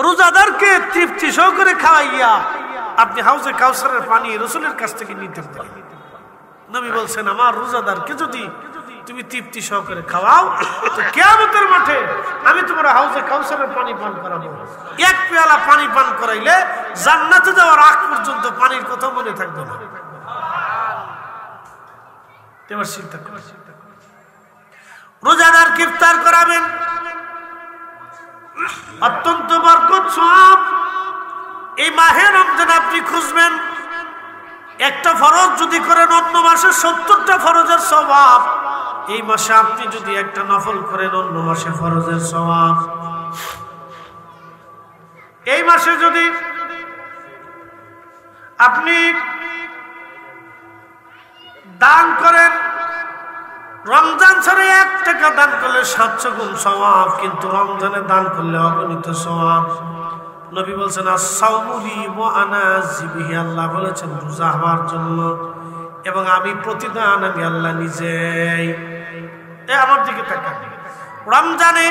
রোজাদারকে তৃপ্তি সহকারে খাওয়াইয়া আপনি হাউজে কাউসারের পানি রাসূলের কাছ থেকে নিতে পারেন। নবী বলছেন আমার রোজাদারকে যদি তুমি তৃপ্তি সহকারে খাওয়াও তো কিয়ামতের মাঠে আমি তোমার হাউজে কাউসারের পানি পান করাবো। এক পেয়ালা পানি পান করাইলে জান্নাতে যাওয়ার আগ পর্যন্ত পানির কথা মনে থাকবে না। এবার চিন্তা করুন, রোজাদারকে ইফতার করাবেন, অত্যন্ত বরকত সওয়াব। এই মাহে রমজান আপনি খুঁজবেন, একটা ফরজ যদি করেন অন্য মাসে 70টা ফরজের সওয়াব। এই মাসে আপনি যদি একটা নফল করেন অন্য মাসে ফরজের সওয়াব। এই মাসে যদি আপনি দান করেন, রমজান ছাড়া 1 টাকা দান করলে 700 গুণ সওয়াব, কিন্তু রমজানে দান করলে অগণিত সওয়াব। নবী বলছেন as-সাওমু লি ওয়া আনা আজজি বিহি, আল্লাহ বলেছেন রোজা আমার জন্য এবং আমি প্রতিদান আমি আল্লাহ নিজেই। আমার দিকে তাকান, রমজানে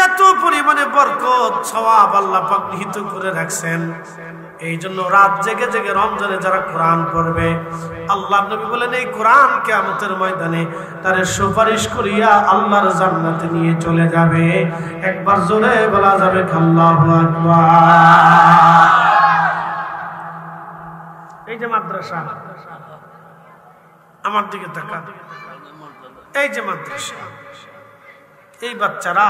এত পরিমাণে বরকত সওয়াব আল্লাহ পাক নিহিত করে রাখছেন। এই জন্য রাত জেগে জেগে রমজানে যারা কোরআন পড়বে, আল্লাহ নবী বলেন এই কোরআন কিয়ামতের ময়দানে তারে সুপারিশ করিয়া আল্লাহর জান্নাতে নিয়ে চলে যাবে। একবার জোরে বলা যাবে আল্লাহু আকবার। এই যে মাদ্রাসা, আমার দিকে তাকান, এই যে মাদ্রাসা, এই বাচ্চারা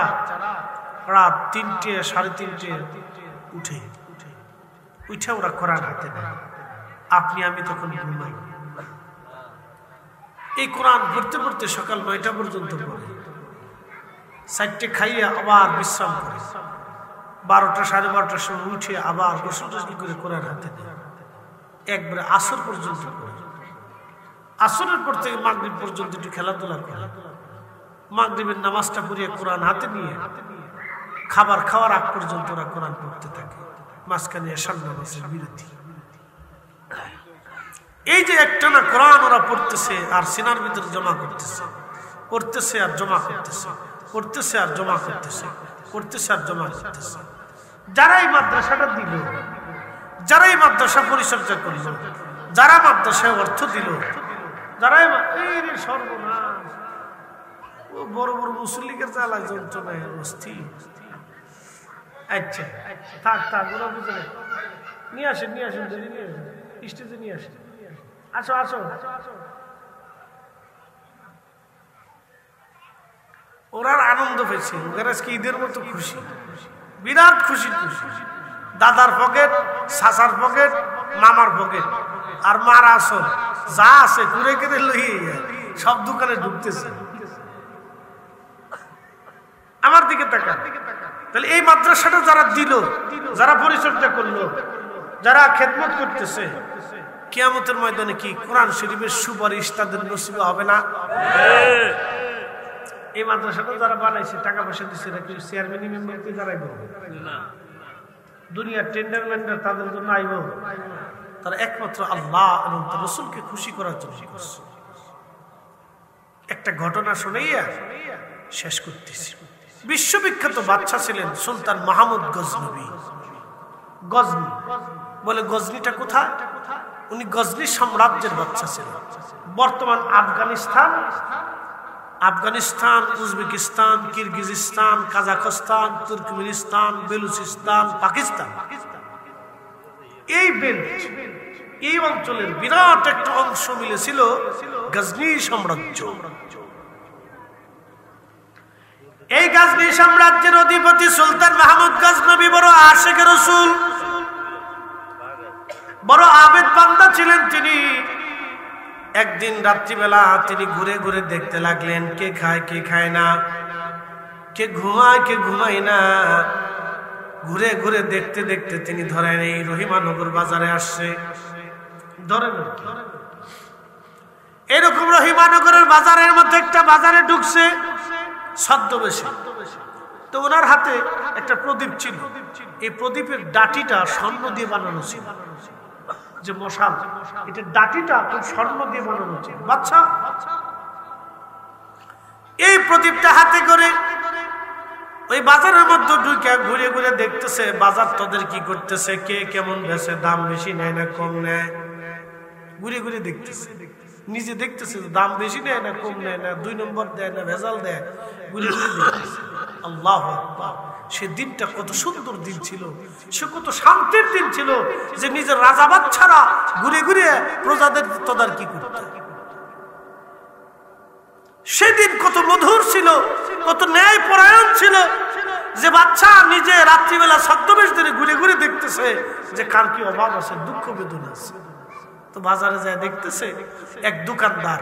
রাত 3টে 3:30 উঠে ওরা কোরআন হাতে নেয়। আপনি আমি তখন ঘুমাই। এই কোরআন পড়তে পড়তে সকাল 9টা পর্যন্ত পড়ে, 4টে খাইয়ে আবার বিশ্রাম করে, 12টা 12:30টার সময় উঠে আবার গোসল করে কোরআন হাতে নেয়। একবারে আসর পর্যন্ত পড়ে। আসরের পর থেকে মাগরিব পর্যন্ত একটু খেলাধুলা করে, মাগরিবের নামাজটা পড়িয়ে কোরআন হাতে নিয়ে খাবার খাওয়ার আগ পর্যন্ত ওরা কোরআন পড়তে থাকে। মাঝখানে এশার নামাজের বিরতি। এই যে একটা না কোরআন ওরা পড়তেছে আর সিনার ভিতরে জমা করতেছে, পড়তেছে আর জমা করতেছে, পড়তেছে আর জমা করতেছে, পড়তেছে আর জমা করতেছে। যারা এই মাদ্রাসাটা দিল, যারা এই মাদ্রাসা পরিচর্যা করল, যারা মাদ্রাসায় অর্থ দিল, যারা এই সর্বনাশ, ও বড় বড় মুসল্লিকের জ্বালা যন্ত্রণায় অস্থির। আচ্ছা থাক ওরা বুঝে নিয়ে আসেন, নিয়ে আসেন, নিয়ে আসেন, স্টেজে নিয়ে আসেন। আসো আসো, ওরা আনন্দ পেয়েছে, ওরা আজকে ঈদের মতো খুশি, বিরাট খুশি। দাদার পকেট, চাচার পকেট, মামার পকেট আর মার আসল যা আছে ঘুরে কেটে লইয়ে সব দোকানে ঢুকতেছে। আমার দিকে তাকা। তাহলে এই মাদ্রাসাটা যারা দিল, যারা পরিচর্যা করলো, যারা খেদমত করতেছে, কিয়ামতের ময়দানে কি কোরআন শরীফের সুপারিশ তাদের নসিবে হবে না? এই মাদ্রাসাটা যারা বানাইছে, টাকা পয়সা দিচ্ছে, নাকি চেয়ারম্যান মেম্বারকে যারাইব না, দুনিয়ার টেন্ডার মেন্ডার তাদের জন্য আইব? তারা একমাত্র আল্লাহ এবং তার রাসূলকে খুশি করার জন্য করছে। একটা ঘটনা শুনাইয়া শেষ করতেছি। বিশ্ববিখ্যাত বাদশা ছিলেন সুলতান মাহমুদ গজনবী। গজনি বলে, গজনিটা কোথায়? উনি গজনি সাম্রাজ্যের বাদশা ছিলেন। বর্তমান আফগানিস্তান, উজবেকিস্তান, কিরগিজস্তান, কাজাখস্তান, তুর্কমেনিস্তান, বেলুচিস্তান, পাকিস্তান, এই বেল্ট, এই অঞ্চলের বিরাট একটা অংশ মিলেছিল গজনি সাম্রাজ্য। এই গজনি সাম্রাজ্যের অধিপতি সুলতান মাহমুদ গজনবী বড় আশিক রাসূল, বড় আবেদ বান্দা ছিলেন তিনি। একদিন রাত্রিবেলা তিনি ঘুরে ঘুরে দেখতে লাগলেন কে খায় কে খায় না, কে ঘুমায় কে ঘুমায় না। ঘুরে ঘুরে দেখতে দেখতে তিনি ধরেন এই রহিমানগর বাজারে আসছে। ধরেন এরকম রহিমানগরের বাজারের মধ্যে একটা বাজারে ঢুকছে ছদ্মবেশে। তো ওনার হাতে একটা প্রদীপ ছিল, এই প্রদীপের ডাটিটা স্বর্ণ দিয়ে বানানো ছিল। যে মশাল, এটা ডাটিটা খুব স্বর্ণ দিয়ে বানানো ছিল। বাচ্চা এই প্রদীপটা হাতে করে ওই বাজারের মধ্যে ঢুকে ঘুরে ঘুরে দেখতেছে বাজার তোদের কি করতেছে, কে কেমন বেছে, দাম বেশি নেয় না কম নেয়, ঘুরে ঘুরে দেখতেছে। নিজে দেখতেছে দাম বেশি নেয় না কম নেয় না, 2 নম্বর দেয় না ভেজাল দেয়, ঘুরে ঘুরে দেখতেছে। আল্লাহু আকবার। সে দিনটা কত সুন্দর দিন ছিল, সে কত শান্তির দিন ছিল যে নিজের রাজাবাদ ছাড়া ঘুরে ঘুরে প্রজাদের তদারকি করত। সেদিন কত মধুর ছিল, কত ন্যায় পরায়ণ ছিল যে বাচ্চা নিজে রাত্রিবেলা ছদ্মবেশ ধরে ঘুরে ঘুরে দেখতেছে যে কার কি অভাব আছে, দুঃখ বেদনা আছে। তো বাজারে যায় দেখতেছে এক দোকানদার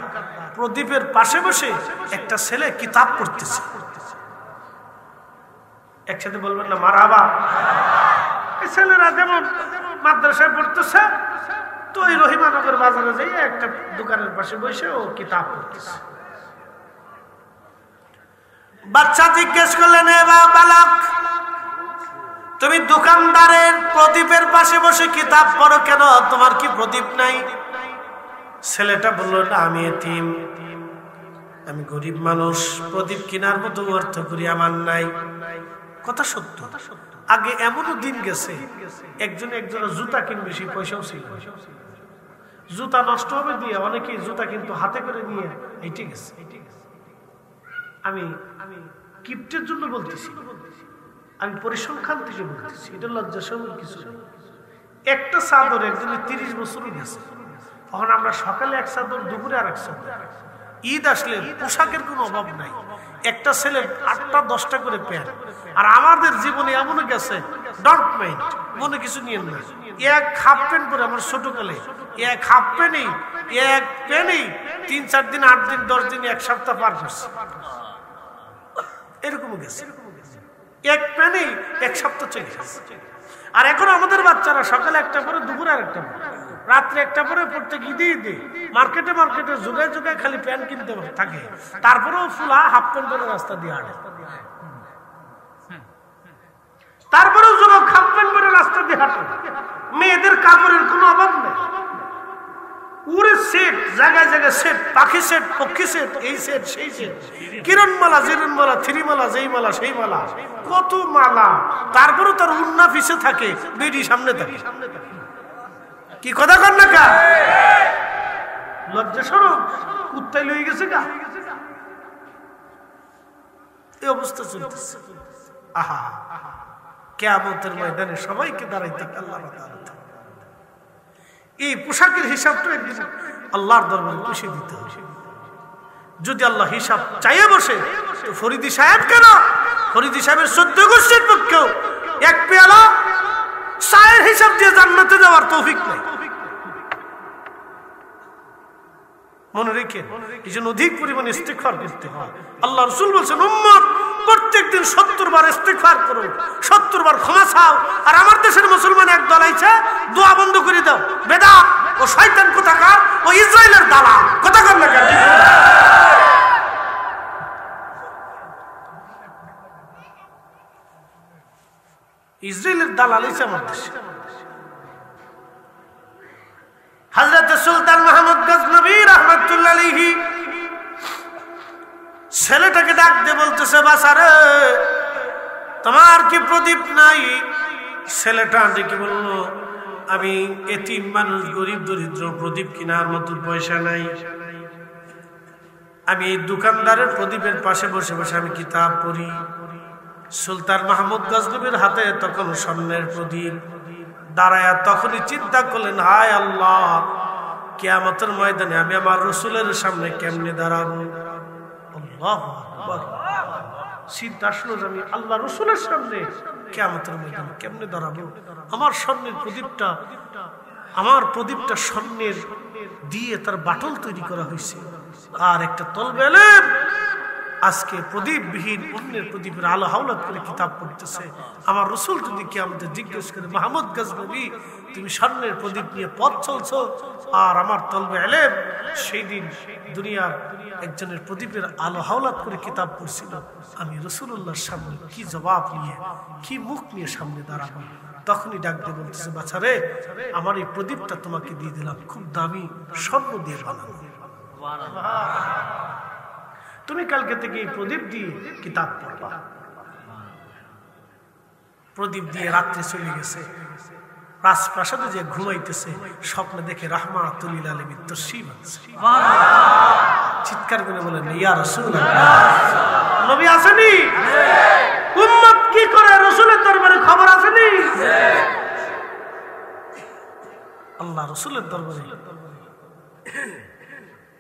প্রদীপের পাশে বসে একটা ছেলে কিতাব পড়তেছে। একসাথে বলবেন না মারহাবা। এই ছেলেরা যেমন মাদ্রাসায় পড়তেছে, তো এই রহিমানগর বাজারে যাই একটা দোকানের পাশে বসে ও কিতাব পড়তেছে। বাচ্চা জিজ্ঞেস করলেন, এ বালক, তুমি দোকানদারের প্রদীপের পাশে বসে কিতাব পড়ো কেন? তোমার কি প্রদীপ নাই? ছেলেটা বলল, না আমি এতিম, আমি গরিব মানুষ, প্রদীপ কেনার মতো অর্থ করি আমার নাই। কথা সত্য। আগে এমনও দিন গেছে একজনের জুতা কিনবে, সেই পয়সাও ছিল। জুতা নষ্ট হবে দিয়ে অনেকেই জুতা কিন্তু হাতে করে নিয়ে এইটি গেছে। আমি কিপ্টের জন্য বলতেছি, আমি পরিসংখ্যান থেকে বলতেছি, এটা লজ্জাসম কিছু। একটা চাদর একজনের 30 বছর গেছে। তখন আমরা সকালে এক চাদর, দুপুরে আর এক চাদর। ঈদ আসলে পোশাকের কোনো অভাব নাই। একটা ছেলে 8টা 10টা করে প্যান্ট। আর আমাদের জীবনে এমনও গেছে, ডন্ট মাইন্ড, মনে কিছু নিয়ে না, এক হাফ প্যান্ট পরে আমার ছোটকালে এক হাফ প্যান্টই, এক প্যান্টই 3-4 দিন, 8 দিন, 10 দিন, 1 সপ্তাহ পার করছে। এরকম গেছে, এক প্যান্টই 1 সপ্তাহ চলে গেছে। আর এখন আমাদের বাচ্চারা সকালে একটা পরে, দুপুরে আর একটা পরে, রাত্রে একটা পরে, পড়তে ঈদে ঈদে মার্কেটে মার্কেটে যুগায় যুগায় খালি প্যান্ট কিনতে থাকে। তারপরেও ফুলা হাফ প্যান্ট পরে রাস্তা দিয়ে হাঁটে। তারপরেও যুবক হাফ প্যান্ট পরে রাস্তা দিয়ে হাঁটে। মেয়েদের কাপড়ের কোনো অভাব নেই। উড়ে সেট, জায়গায় জায়গায় সেট, পাখি সেট, পক্ষী সেট, এই সেট সেই সেট, কিরণমালা, জিরণমালা, থ্রিমালা, যেই মালা সেই মালা, কত মালা। তারপরেও তার উন্না পিছে থাকে, বেডি সামনে থাকে। কি কথা কর না কা? লজ্জা শরম কুত্তাই লয়ে গেছে গা। এই অবস্থা চলতেছে। আহা, কিয়ামতের ময়দানে সবাইকে দাঁড়াইতে আল্লাহ তাআলা এই পোশাকের হিসাবটা একদিন আল্লাহর দরবারে পুষিয়ে দিতে হবে। যদি আল্লাহ হিসাব চাইয়ে বসে, তো ফরিদি সাহেব কেন, ফরিদি সাহেবের 14 গোষ্ঠীর পক্ষেও এক পেয়ালা চায়ের হিসাব দিয়ে জান্নাতে যাওয়ার তৌফিক নেই। মনে রেখে এই জন্য অধিক পরিমাণে ইস্তিগফার করতে হয়। আল্লাহ রাসূল বলেছেন, উম্মত প্রত্যেকদিন 70 বার ইস্তিগফার করো, 70 বার ক্ষমা চাও। আর আমার দেশের মুসলমান এক দল আইছে, দোয়া বন্ধ করে দাও, বেদাত ও শয়তান কোথাকার, ও ইসরায়েলের দালাল। কথা কর না কেন? ইসরায়েলের দালাল হইছে আমার দেশে। হযরত সুলতান মাহমুদ গজনবী রাহমাতুল্লাহ আলাইহি ছেলেটাকে ডাক দিয়ে বলতেছে, বাসারে তোমার কি প্রদীপ নাই? ছেলেটা ডেকে বলল, আমি এতিম মানুষ, গরিব দরিদ্র, প্রদীপ কেনার মতো পয়সা নাই। আমি এই দোকানদারের প্রদীপের পাশে বসে বসে আমি কিতাব পড়ি। সুলতান মাহমুদ গজনবীর হাতে তখন স্বর্ণের প্রদীপ। দাঁড়ায়া তখনই চিন্তা করলেন, হায় আল্লাহ, কিয়ামতের ময়দানে আমি আমার রাসূলের সামনে কেমনে দাঁড়াবো? আল্লাহু আকবার। চিন্তা আসলো যে আমি আল্লাহ রাসূলের সামনে কিয়ামতের ময়দানে কেমনে দাঁড়াবো? আমার স্বর্ণের প্রদীপটা, আমার প্রদীপটা স্বর্ণের দিয়ে তার বাটল তৈরি করা হয়েছে, আর একটা তলবে ইলম আজকে প্রদীপবিহীন অন্যের প্রদীপের আলো হাওলাত করে কিতাব পড়তেছে। আমার রাসূল যদি কিয়ামতে জিজ্ঞেস করে, মাহমুদ গজনবী তুমি স্বর্ণের প্রদীপ নিয়ে পথ চলছো আর আমার তলবে ইলম সেই দিন দুনিয়ার একজনের প্রদীপের আলো হাওলাত করে কিতাব পড়ছিল, আমি রাসূলুল্লাহর সামনে কি জবাব নিয়ে, কি মুখ নিয়ে সামনে দাঁড়াবো? তখনই ডাক দিয়ে বলতেছে, বাছা রে, আমার এই প্রদীপটা তোমাকে দিয়ে দিলাম, খুব দামি স্বর্ণ দিয়ে বানানো। তুমি কালকে থেকে এই প্রদীপ দিয়ে কিতাব পড়বা। প্রদীপ দিয়ে রাত্রে চলে গেছে, রাজপ্রাসাদে যে ঘুমাইতেছে, স্বপ্নে দেখে রাহমাতুল লিল আলামিন তশরিফ আনছে। চিৎকার করে বলেন ইয়া রাসূলুল্লাহ, নবী আসেনি? উম্মত কি করে রাসূলের দরবারে খবর আসেনি? আল্লাহ রাসূলের দরবারে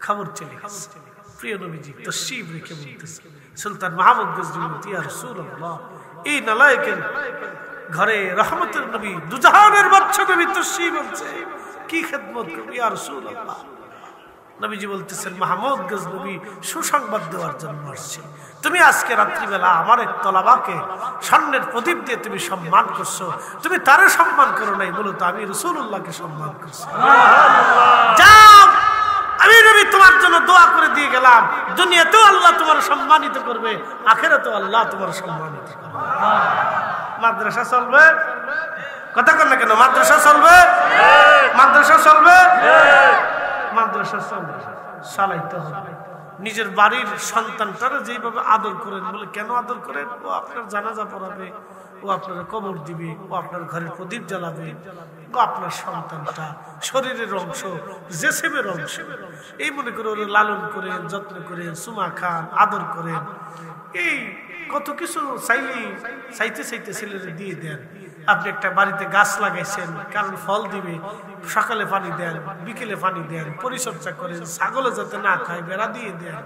খবর চলে গেছে। প্রিয় নবীজি তশরিফ রেখে বলতেছে, সুলতান মাহমুদ গজনী বলতে ইয়া রাসূলুল্লাহ, এই নালায়েকের ঘরে রহমতের নবী, দুজাহানের বাদশা নবী তশরিফ আনছে, কি খেদমত করব ইয়া রাসূলুল্লাহ। নবীজি বলতেছেন, মাহমুদ গজনবী সুসংবাদ দেওয়ার জন্য আসছে। তুমি আজকে রাত্রিবেলা আমার এক তলাবাকে স্বর্ণের প্রদীপ দিয়ে তুমি সম্মান করছো, তুমি তারে সম্মান করো নাই, মূলত আমি রাসূলুল্লাহকে সম্মান করছি। যাও, আমি নবী তোমার জন্য দোয়া করে দিয়ে গেলাম, দুনিয়াতেও আল্লাহ তোমার সম্মানিত করবে, আখিরাতেও আল্লাহ তোমার সম্মানিত করবে। মাদ্রাসা চলবে, কথা কর না কেন? মাদ্রাসা চলবে, মাদ্রাসা চলবে, মাদ্রাসা চলবে, চালাইতে হবে। নিজের বাড়ির সন্তানটারা যেভাবে আদর করেন, বলে কেন আদর করেন? ও আপনার জানাজা পড়াবে, ও আপনার কবর দিবে, ও আপনার ঘরের প্রদীপ জ্বালাবে, ও আপনার সন্তানটা শরীরের অংশ, জেসেমের অংশ, এই মনে করে ওরা লালন করেন, যত্ন করেন, সুমা খান, আদর করেন। এই কত কিছু চাইলেই চাইতে চাইতে ছেলেরা দিয়ে দেন। আপনি একটা বাড়িতে গাছ লাগাইছেন, কারণ ফল দিবে, সকালে পানি দেন, বিকেলে পানি দেন, পরিচর্যা করেন, ছাগলে যাতে না খায় বেড়া দিয়ে দেন,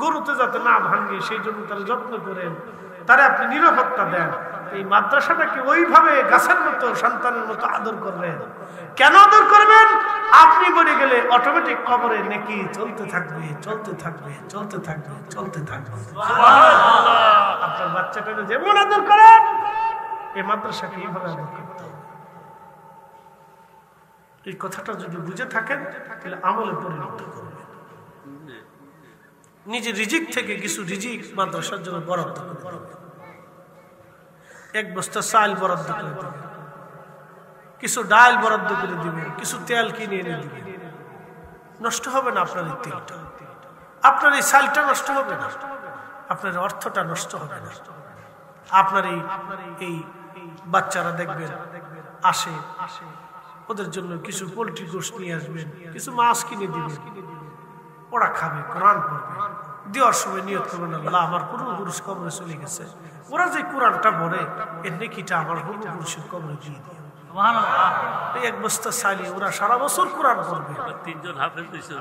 গরুতে যাতে না ভাঙে সেই জন্য তারা যত্ন করেন, তারা আপনি নিরাপত্তা দেন। এই মাদ্রাসাটাকে ওইভাবে গাছের মতো, সন্তানের মতো আদর করবেন। কেন আদর করবেন? আপনি মরে গেলে অটোমেটিক কবরে নেকি চলতে থাকবে, চলতে থাকবে, চলতে থাকবে, চলতে থাকবে। আপনার বাচ্চাটাকে যেমন আদর করেন, এই মাদ্রাসাকে এইভাবে আদর করতে হবে। এই কথাটা যদি বুঝে থাকেন, তাহলে আমলে পরিণত করবেন। নিজের রিজিক থেকে কিছু রিজিক মাদ্রাসার জন্য বরাদ্দ করে দেবেন। এক বস্তা চাল বরাদ্দ করে দেবেন, কিছু ডাল বরাদ্দ করে দিবেন, কিছু তেল কিনে এনে দিবেন। নষ্ট হবে না আপনার এই তেলটা, আপনার এই চালটা নষ্ট হবে না, আপনার অর্থটা নষ্ট হবে না। আপনার এই বাচ্চারা দেখবেন আসে, ওদের জন্য কিছু পোল্ট্রি গোশত নিয়ে আসবেন, কিছু মাছ কিনে দিবেন, ওরা খাবে, কোরআন পড়বে। দেওয়ার সময় নিয়ত করবেন, আল্লাহ আমার পূর্বপুরুষ কবরে চলে গেছে, ওরা যে কোরআনটা পড়ে এর নেকিটা আমার পূর্বপুরুষের কবরে দিয়ে দিও। এক বস্তা চাইলে ওরা সারা বছর কোরআন পড়বে। 3 জন হাফেজ হয়েছে,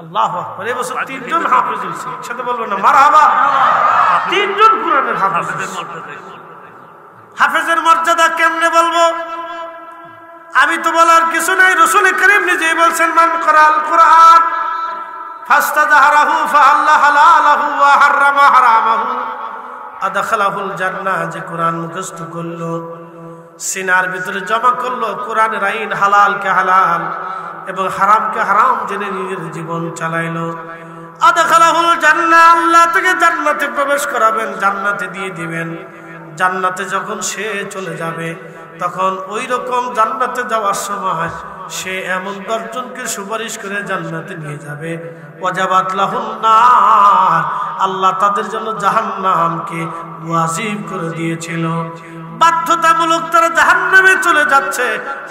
আল্লাহু আকবার। এই বছর 3 জন হাফেজ হয়েছে, একসাথে বলবেন না মারহাবা? 3 জন কোরআনের হাফেজ। হাফেজের মর্যাদা কেমনে বলবো? আমি তো বলার কিছু নাই, রাসূল করিম নিজেই বলছেন, মান করাল কোরআন ফাস্তাযহারাহু ফাআল্লা হালালাহু ওয়া হারামা হারামাহু আদখালাহুল জান্নাহ। যে কোরআন মুখস্থ করলো, সিনার ভিতরে জমা করলো কোরআনের আইন, হালালকে হালাল এবং হারামকে হারাম জেনে নিজের জীবন চালাইলো, আদখালাহুল জান্নাহ, আল্লাহ থেকে জান্নাতে প্রবেশ করাবেন, জান্নাতে দিয়ে দিবেন। জান্নাতে যখন সে চলে যাবে, তখন ওই রকম জান্নাতে যাওয়ার সময় সে এমন 10 জনকে সুপারিশ করে জান্নাতে নিয়ে যাবে। ওয়াজাবাত লাহুন নার, আল্লাহ তাদের জন্য জাহান্নামকে ওয়াজিব করে দিয়েছিল। বাধ্যতামূলক তারা জাহান্নামে চলে যাচ্ছে,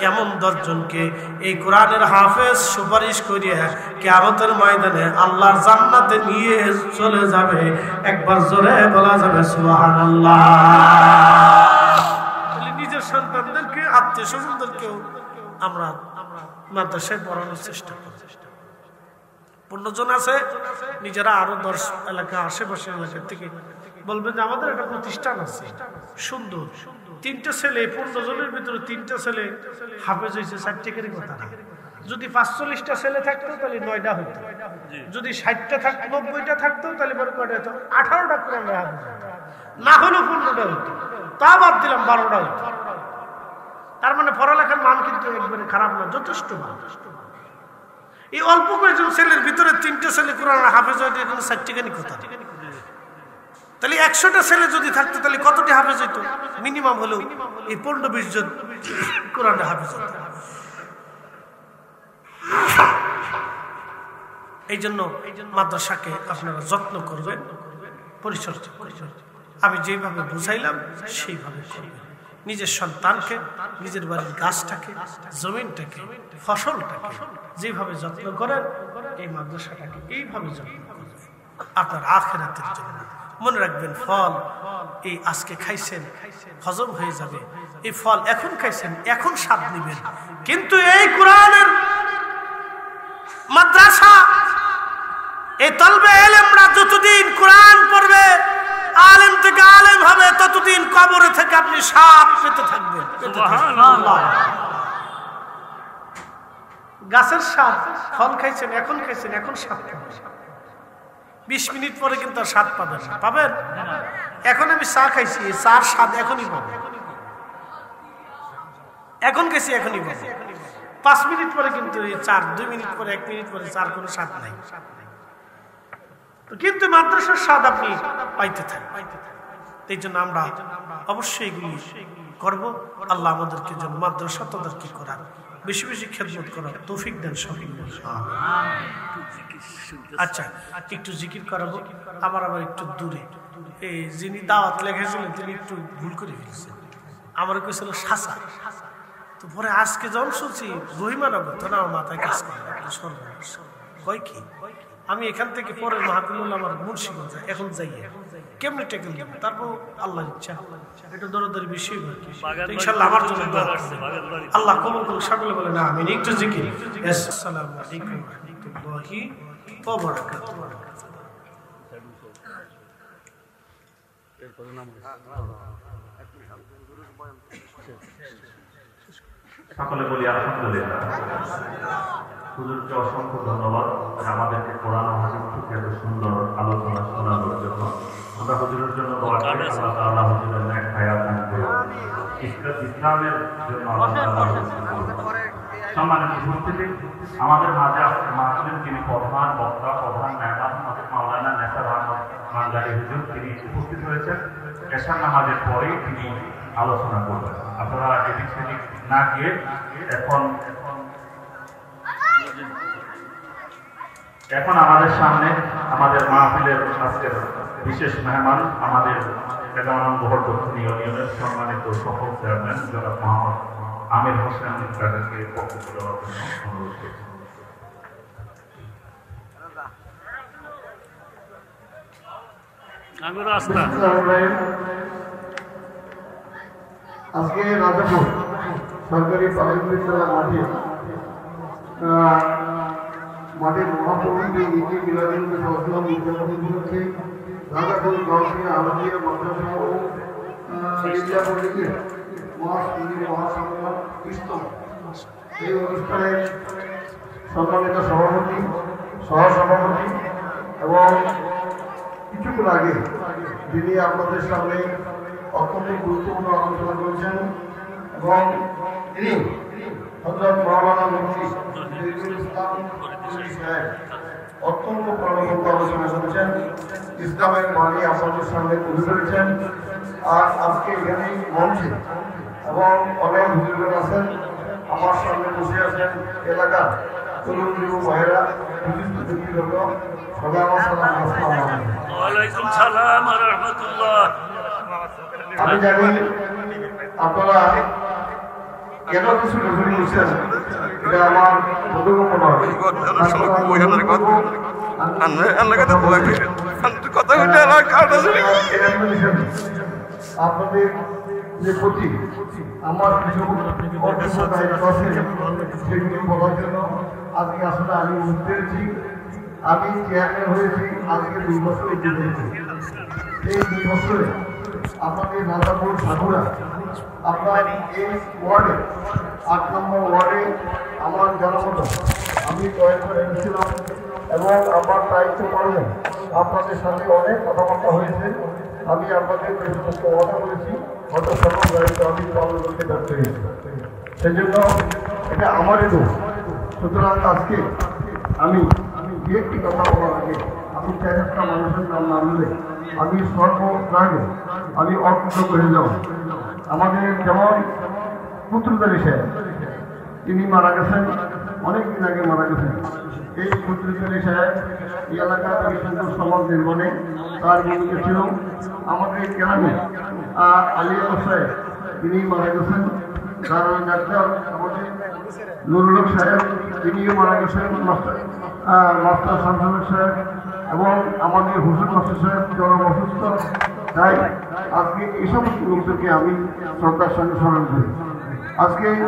এমন 10 জনকে এই কোরআনের হাফেজ সুপারিশ করিয়ে কিয়ামতের ময়দানে আল্লাহর জান্নাতে নিয়ে চলে যাবে। একবার জোরে বলা যাবে সুবহানাল্লাহ। নিজের সন্তানদেরকে, আত্মীয় স্বজনদেরকেও আমরা মাদ্রাসায় পড়ানোর চেষ্টা করি। 15 জন আছে, নিজেরা আরো 10 এলাকা আশেপাশে এলাকা থেকে বলবেন যে আমাদের একটা প্রতিষ্ঠান আছে সুন্দর, 3টা ছেলে, 15 জনের ভিতরে 3টা ছেলে হাফেজ হয়েছে, 4টা কথা না। যদি 45টা ছেলে থাকতো তাহলে 9টা হইতো, যদি 60টা থাকতো, 90টা থাকতো তাহলে বড় কয়টা হতো? 18টা কোরআন হাফেজ না হলো 15টা হইতো, তা বাদ দিলাম 12টা হইতো। তার মানে পড়ালেখার মান কিন্তু একবারে খারাপ না, যথেষ্ট মান। এই অল্প কয়েকজন ছেলের ভিতরে 3টা ছেলে কোরআন হাফেজ হয়, এখানে 4টা কথা। তাহলে 100টা ছেলে যদি থাকতো তাহলে কতটি হাফেজ হইতো? মিনিমাম হলেও এই 15-20 জন কোরআন হাফেজ হতো। এই জন্য মাদ্রাসাকে আপনারা যত্ন করবেন, পরিচর্যা করবেন। আমি যেভাবে বুঝাইলাম সেইভাবে করবেন। নিজের সন্তানকে, নিজের বাড়ির গাছটাকে, জমিনটাকে, ফসলটাকে যেভাবে যত্ন করেন, এই মাদ্রাসাটাকে এইভাবে যত্ন করেন আপনার আখিরাতের জন্য। মনে রাখবেন, ফল এই আজকে খাইছেন, হজম হয়ে যাবে। এই ফল এখন খাইছেন, এখন স্বাদ নিবেন। কিন্তু এই কোরআনের মাদ্রাসা, এই তলবে এলেমরা যতদিন কোরআন পড়বে, আলেম থেকে আলেম হবে, ততদিন কবরে থেকে আপনি স্বাদ পেতে থাকবেন। গাছের স্বাদ, ফল খাইছেন, এখন খাইছেন, এখন স্বাদ পাবেন। 20 মিনিট পরে কিন্তু আর স্বাদ পাবেন না। পাবেন? এখন আমি চা খাইছি, চার স্বাদ এখনই পাবেন। এখন খাইছি, এখনই পাবেন। 5 মিনিট পরে কিন্তু এই চার, 2 মিনিট পরে, 1 মিনিট পরে চার কোনো স্বাদ নাই। কিন্তু মাদ্রাসার স্বাদ আপনি পাইতে থাকবেন। এই জন্য আমরা অবশ্যই এগুলি করবো। আল্লাহ আমাদেরকে যেন মাদ্রাসা তাদেরকে করার, বেশি বেশি খেদমত করার তৌফিক দেন সকলে। আচ্ছা, একটু জিকির করাবো। আমার আবার একটু দূরে, এই যিনি দাওয়াত লেখেছিলেন তিনি একটু ভুল করে ফেলছেন। আমার কেছিল শাসা, তো পরে আজকে যখন শুনছি রহিমানগর, তো না আমার মাথায় কাজ করে সর্বনাশ। কয় কি আমি এখান থেকে পরে মাহফিলুল আমার মুন্সিগঞ্জ এখন যাই, কেমনে টেকেল দেবো? তারপর আল্লাহর ইচ্ছা, এটা দরদারি বিষয় ইনশাআল্লাহ আমার জন্য আল্লাহ কবুল করুন। সকলে বলেন আমিন। একটু জিকির। আসসালামু আলাইকুম ওয়া রাহমাতুল্লাহি ওয়া বারাকাতুহু। সকলে বলি আলহামদুলিল্লাহ। হুজুরকে অসংখ্য ধন্যবাদ আমাদেরকে কোরআন ও হাদিস থেকে এত সুন্দর আলোচনা শোনানোর জন্য। আমরা হুজুরের জন্য দোয়া করি, আল্লাহ তাআলা হুজুরের নেক হায়াত দান করুন, ইসলামের জন্য আল্লাহ তাআলা সম্মানিত উপস্থিতি। আমাদের মাঝে আজকে মাহফিলের যিনি প্রধান বক্তা, প্রধান মেহমান আমাদের মাওলানা নেসার আহমদ মানদারি হুজুর, তিনি উপস্থিত হয়েছেন। এশার নামাজের পরেই তিনি আলোচনা করবেন। আপনারা এদিক সেদিক না গিয়ে এখন আমাদের সামনে আমাদের মাহফিলের আজকের বিশেষ মেহমান, আমাদের বহর দক্ষিণীয় ইউনিয়নের সম্মানিত সফল চেয়ারম্যান জনাব মোহাম্মদ আমির হোসেন তাদেরকে বক্তব্য দেওয়ার জন্য অনুরোধ করছি। আজকে রাজাপুর সরকারি প্রাথমিক বিদ্যালয় মাঠে মহাপ্রভুকে ইতি মিলাদুল ইসলাম উদযাপন উপলক্ষে রাজাপুর গাউসিয়া আলমিয়া মাদ্রাসা ও ইন্ডিয়া পল্লীকে মহাসম্মেলন ইস্তম এই অনুষ্ঠানের সম্মানিত সভাপতি, সহসভাপতি এবং কিছুক্ষণ আগে যিনি আপনাদের সামনে অত্যন্ত গুরুত্বপূর্ণ আলোচনা করেছেন এবং তিনি হযরত মাওলানা মুফতি শহীদুল ইসলাম সাহেব অত্যন্ত প্রাণবন্ত আলোচনা করেছেন, ইসলামের বাণী আপনাদের সামনে তুলে ধরেছেন। আর আজকে এখানে মঞ্চে এবং অনেক হুজুর আছেন, আমার সামনে বসে আছেন এলাকার তরুণ যুবক ভাইয়েরা, বিশিষ্ট ব্যক্তিবর্গ, সবাই আমার সালাম। আসসালামু আলাইকুম। ওয়ালাইকুম সালাম ওয়া রাহমাতুল্লাহ। আমি জানি আপনারা কেন কিছু নজর করছেন, এটা আমার বোধগম্য নয়। আপনাদের যে প্রতি আমার কিছু দায়িত্ব আছে সেগুলো বলার জন্য আজকে আসলে আমি পেরেছি। আমি চেয়ারম্যান হয়েছি আজকে 2 বছর হয়েছে। এই 2 বছরে আমাদের রাজাপুর সাধুরা আপনার এই ওয়ার্ডে 8 নম্বর ওয়ার্ডে আমার জনমত আমি জয়েন করে এসেছিলাম এবং আমার দায়িত্ব পালনে আপনাদের সাথে অনেক কথাবার্তা হয়েছে। আমি আপনাদের কথা বলেছি, হয়তো সকল দায়িত্ব আমি পালন করতে ব্যর্থ হয়েছি, সেই জন্য এটা আমারই দোষ। সুতরাং আজকে আমি যে একটি কথা বলার আগে আমি 4-1টা মানুষের নাম না নিলে আমি সর্বরাগে আমি অকৃতজ্ঞ হয়ে যাব। আমাদের যেমন পুত্রদারি সাহেব, তিনি মারা গেছেন, অনেক দিন আগে মারা গেছেন। এই পুত্রদারি সাহেব এই এলাকার এই সুন্দর সমাজ নির্মাণে তার ভূমিকা ছিল। আমাদের গ্রামে আলিয়া সাহেব তিনি মারা গেছেন। তার ওই ডাক্তার আমাদের নুরুল হক সাহেব, তিনিও মারা গেছেন। মাস্টার শামসুল সাহেব এবং আমাদের হোসেন মাস্টার সাহেব চরম অসুস্থ। তাই আজকে এই সমস্ত লোকদেরকে আমি শ্রদ্ধার সঙ্গে স্মরণ করি। আজকে